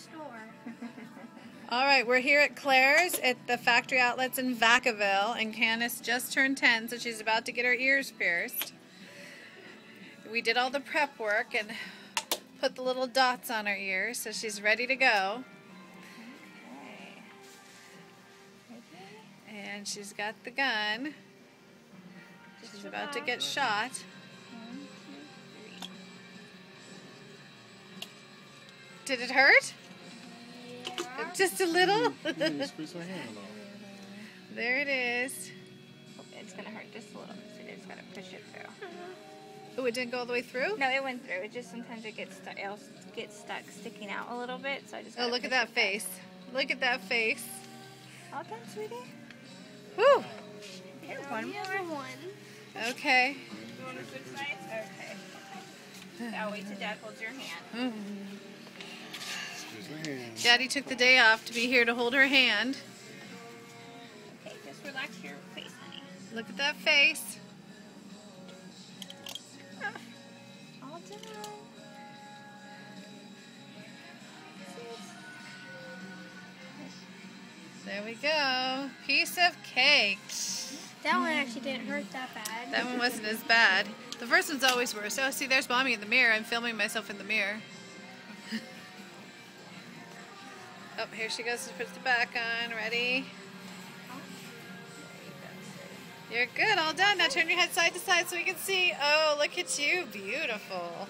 store. All right, we're here at Claire's at the factory outlets in Vacaville, and Candace just turned 10, so she's about to get her ears pierced. We did all the prep work and put the little dots on her ears, so she's ready to go. And she's got the gun. She's about to get shot. 1, 2, 3. Did it hurt? Yeah. Just a little? Squeeze her hand off. There it is. Oh, it's gonna hurt just a little, so you just gotta push it through. Oh, it didn't go all the way through? No, it went through. It just sometimes it gets stuck. It'll get stuck sticking out a little bit, so I just. Oh, look at that face. Look at that face. All done, sweetie. Whew. Here, one more. Okay. You want to switch sides? Okay. Now wait till Dad holds your hand. Squeeze her hand. Daddy took the day off to be here to hold her hand. Okay, just relax your face, honey. Look at that face. All done. There we go. Piece of cake. That one actually didn't hurt that bad. That one wasn't as bad. The first one's always worse. Oh, see, there's Mommy in the mirror. I'm filming myself in the mirror. Oh, here she goes to put the back on. Ready? You're good. All done. Now turn your head side to side so we can see. Oh, look at you. Beautiful.